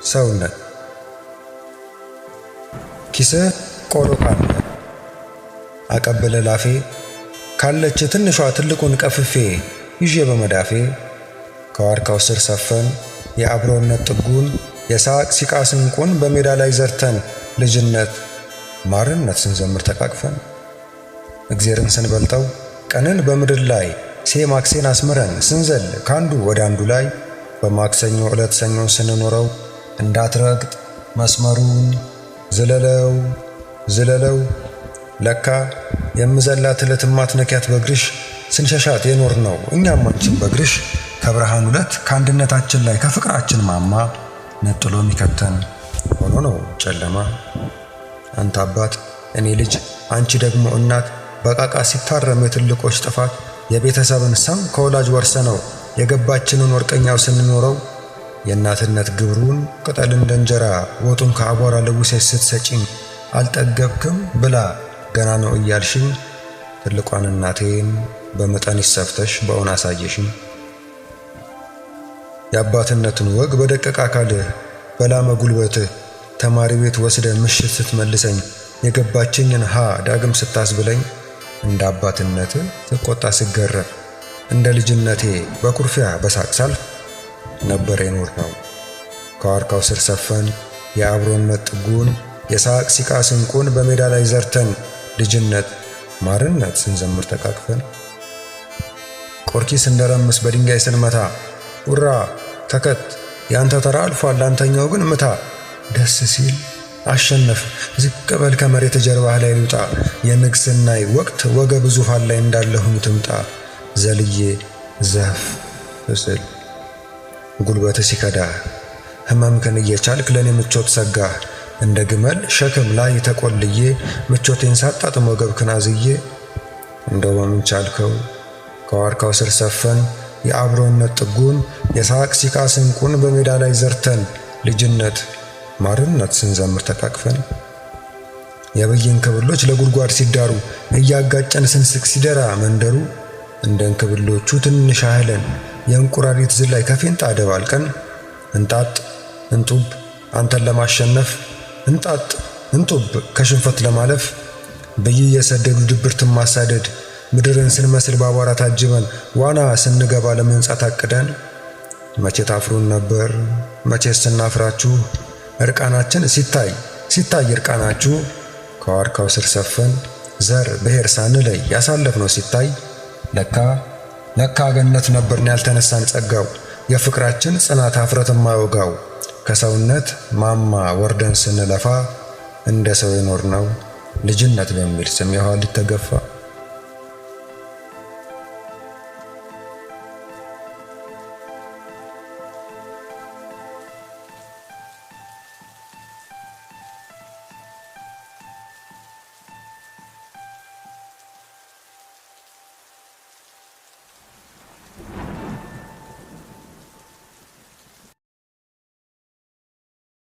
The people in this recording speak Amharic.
ሰውነት ኪስህ ቆሎ ካለ አቀብለ ላፌ ካለች ትንሿ ትልቁን ቀፍፌ ይዤ በመዳፌ ከዋርካው ስር ሰፈን የአብሮነት ጥጉን የሳቅ ሲቃ ስንቁን በሜዳ ላይ ዘርተን ልጅነት ማርነት ስንዘምር ተቃቅፈን እግዚአብሔርን ስንበልጠው ቀንን በምድር ላይ ሴማክሴን አስምረን ስንዘል ካንዱ ወደ አንዱ ላይ በማክሰኞ ዕለት ሰኞን ስንኖረው እንዳትረግጥ መስመሩን ዝለለው ዝለለው ለካ የምዘላት ዕለት ማትነኪያት በግርሽ ስንሸሻት የኖር ነው እኛም አንቺን በግርሽ ከብርሃን ዕለት ከአንድነታችን ላይ ከፍቅራችን ማማ ነጥሎ የሚከተን ሆኖ ነው ጨለማ። አንተ አባት እኔ ልጅ አንቺ ደግሞ እናት በቃቃ ሲታረም የትልቆች ጥፋት የቤተሰብን ሰም ከወላጅ ወርሰነው የገባችንን ወርቀኛው ስንኖረው የእናትነት ግብሩን ቅጠል እንደ እንጀራ ወጡን ከአቧራ ለውሰሽ ስትሰጪኝ አልጠገብክም ብላ ገና ነው እያልሽኝ ትልቋን እናቴን በመጠን ይሰፍተሽ በእውን አሳየሽኝ። የአባትነትን ወግ በደቀቅ አካልህ በላመ ጉልበትህ ተማሪ ቤት ወስደ ምሽት ስትመልሰኝ የገባችኝን ዳግም ስታስብለኝ እንደ አባትነት ትቆጣ ስገረፍ እንደ ልጅነቴ በኩርፊያ በሳቅ ሳልፍ ነበር የኖር ነው። ከዋርካው ስር ሰፈን የአብሮነት ጥጉን የሳቅ ሲቃ ስንቁን በሜዳ ላይ ዘርተን ልጅነት ማርነት ስንዘምር ተቃቅፈን ቆርኪ ስንደረምስ በድንጋይ ስንመታ ኡራ ተከት ያንተ ተራ አልፏል አንተኛው ግን ምታ ደስ ሲል አሸነፍ ዝቅ በል ከመሬት ጀርባህ ላይ ልውጣ የንግስናይ ወቅት ወገብ ዙፋን ላይ እንዳለሁኝ ትምጣ ዘልዬ ዘፍ ስል ጉልበት ሲከዳ ህመምከን እየቻልክ ለኔ ምቾት ሰጋ እንደ ግመል ሸክም ላይ ተቆልዬ ምቾቴን ሳጣጥም ወገብክን አዝዬ እንደው በምን ቻልከው ከዋርካው ስር ሰፈን የአብሮነት ጥጉን የሳቅ ሲቃ ስንቁን በሜዳ ላይ ዘርተን ልጅነት ማርነት ስንዘምር ተቃቅፈን የበየን ክብሎች ለጉድጓድ ሲዳሩ እያጋጨን ስንስቅ ሲደራ መንደሩ እንደ እንክብሎቹ ትንሽ አህለን የእንቁራሪት ዝላይ ከፌንጣ ደባልቀን እንጣጥ እንጡብ አንተን ለማሸነፍ እንጣጥ እንጡብ ከሽንፈት ለማለፍ በየሰደዱ ድብርትን ማሳደድ ምድርን ስንመስል ባቧራ ታጅበን ዋና ስንገባ ለመንጻት አቅደን መቼ ታፍሩን ነበር መቼ ስናፍራችሁ እርቃናችን ሲታይ እርቃናችሁ ከዋርካው ስር ሰፈን ዘር ብሔር ሳንለይ ያሳለፍነው ሲታይ ለካ ገነት ነበርን ያልተነሳን ጸጋው የፍቅራችን ጽናት አፍረት ማይወጋው ከሰውነት ማማ ወርደን ስንለፋ እንደ ሰው የኖር ነው ልጅነት በሚል ስም የኋሊት ተገፋ።